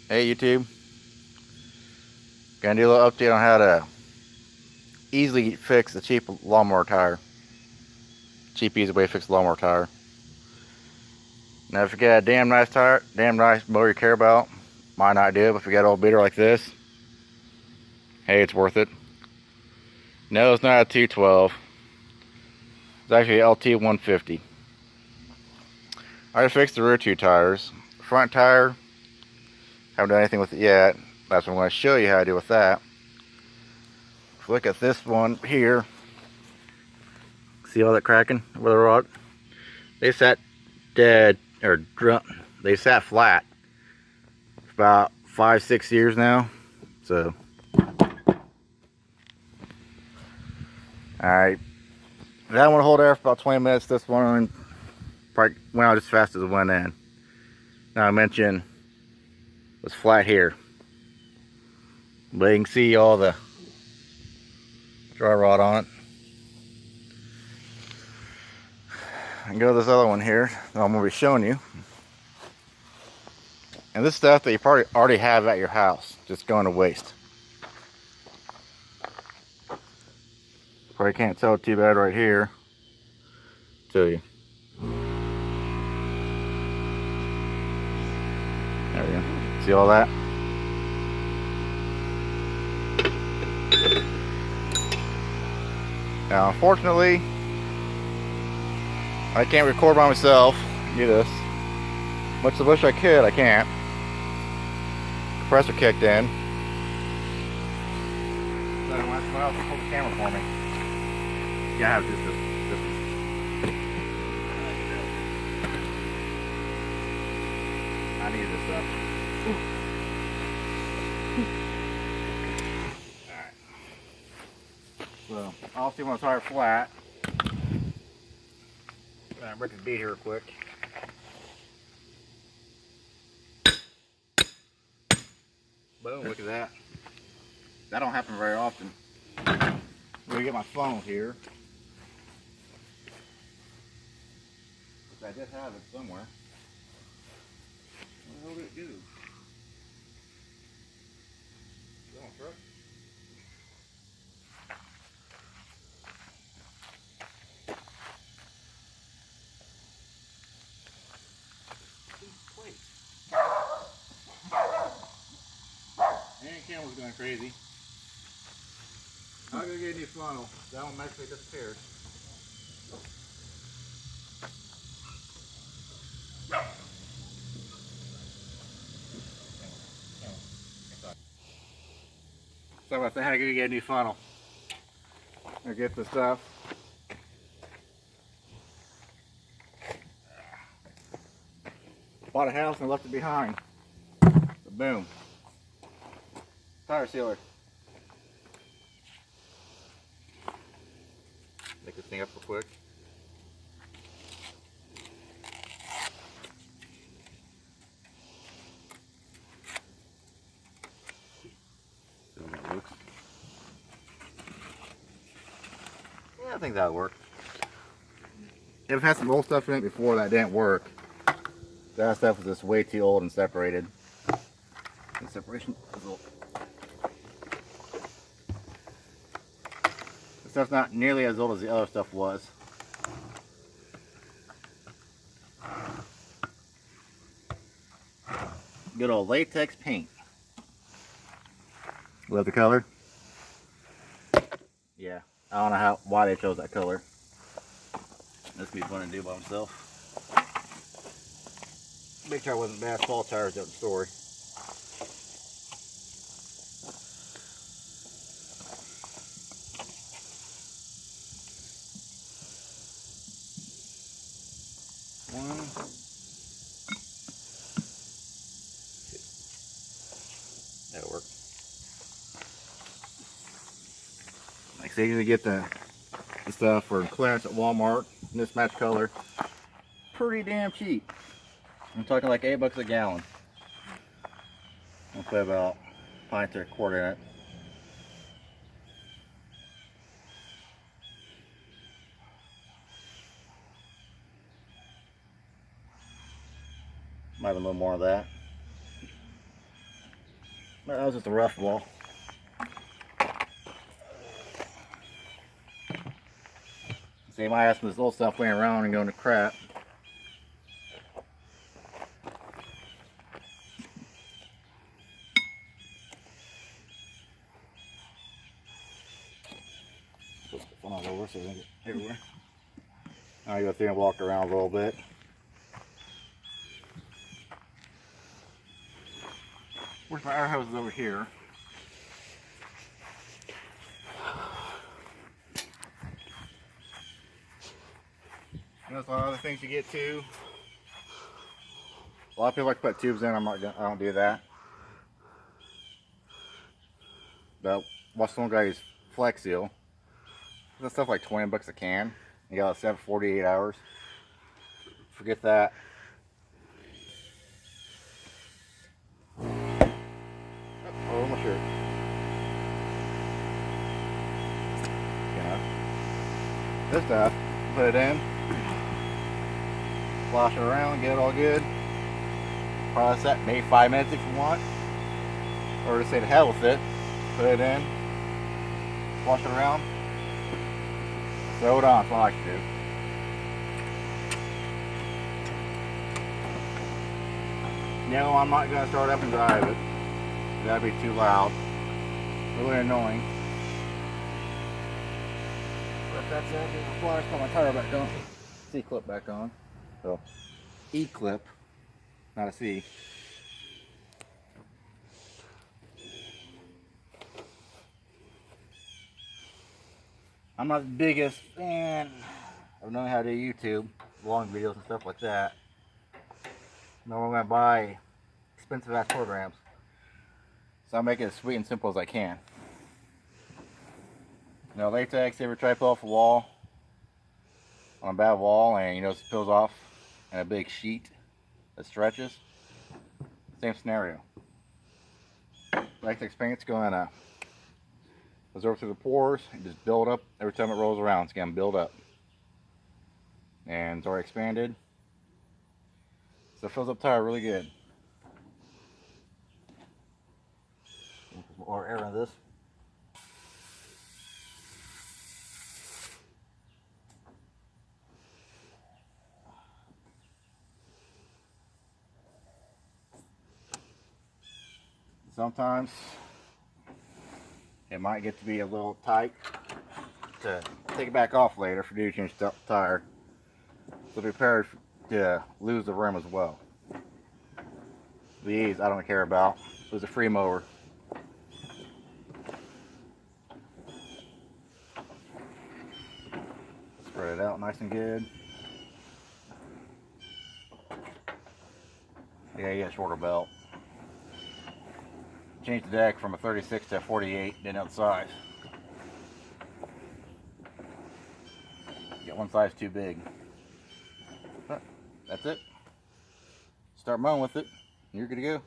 Hey YouTube, gonna do a little update on how to easily fix a cheap lawnmower tire. Cheap, easy way to fix a lawnmower tire. Now if you got a damn nice tire, damn nice mower you care about, might not do it, but if you got an old beater like this, hey, it's worth it. No, it's not a 212. It's actually an LT 150. I just fixed the rear two tires. Front tire, haven't done anything with it yet. That's what I'm going to show you how to do with that. If you look at this one here, see all that cracking where the rock? They sat dead, or they sat flat for about 5-6 years now. So, alright. That one will hold air for about 20 minutes. This one probably went out as fast as it went in. Now I mentioned it was flat here, but you can see all the dry rot on it. I can go to this other one here that I'm going to be showing you. And this stuff that you probably already have at your house, just going to waste. Probably can't tell too bad right here. Tell you. There we go. See all that? Now, unfortunately, I can't record by myself. Do this. Much as I wish I could, I can't. Compressor kicked in. So I want someone else to hold the camera for me. Yeah, I have just this. I need this stuff. Alright. So, I'll see when I tire flat. Rip the bead here real quick. Boom, look at that. That don't happen very often. I'm gonna get my phone here. I did have it somewhere. What the hell did it do? Is that on truck? And the camera's going crazy. I'm gonna get a new funnel. That one magically disappeared. So I had to go get a new funnel. I get the stuff. Bought a house and left it behind. So boom. Tire sealer. Make this thing up real quick. See how that looks. Yeah, I think that'll work. I've had some old stuff in it before that didn't work. That stuff was just way too old and separated. The separation is old. The stuff's not nearly as old as the other stuff was. Good old latex paint. Love the color. Yeah, I don't know why they chose that color. This would be fun to do by myself. Make sure I wasn't bad fall tires, different story. One. That'll work. Like I usually get the stuff for clearance at Walmart, mismatched color. Pretty damn cheap. I'm talking like $8 a gallon. I'll put about a pint or a quart in it. Might have a little more of that. That was just a rough wall. So you might have some of this old stuff laying around and going to crap. Put the funnel over so it doesn't get everywhere. Now you go through and walk around a little bit. Where's my air hose over here? And there's a lot of other things you get too. A lot of people like to put tubes in. I don't do that. But watch some guys Flex Seal. That stuff like 20 bucks a can. You got it set for 48 hours. Forget that. Oh, my shirt. Yeah. This stuff, put it in, wash it around, get it all good. Process that, maybe 5 minutes if you want. Or just say to hell with it. Put it in, wash it around, throw it on. That's what I like to do. No, I'm not going to start up and drive it. That'd be too loud. Really annoying. But that's it. Before I put my tire back on. C-clip back on. So, E-clip, not a C. I'm not the biggest fan of knowing how to do YouTube, long videos and stuff like that. No, I'm going to buy expensive ass programs. So I'll make it as sweet and simple as I can. Now latex, you ever try to pull off a wall on a bad wall and you know it peels off in a big sheet that stretches? Same scenario. Latex paint's going to absorb through the pores and just build up every time it rolls around. It's going to build up. And it's already expanded. So it fills up the tire really good. More air in this. Sometimes it might get to be a little tight to take it back off later if you do change the tire. So be prepared to lose the rim as well. These I don't care about. It was a free mower. Spread it out nice and good. Yeah, you got a shorter belt. Change the deck from a 36 to a 48, didn't know the size. Got one size too big. But that's it. Start mowing with it. You're good to go.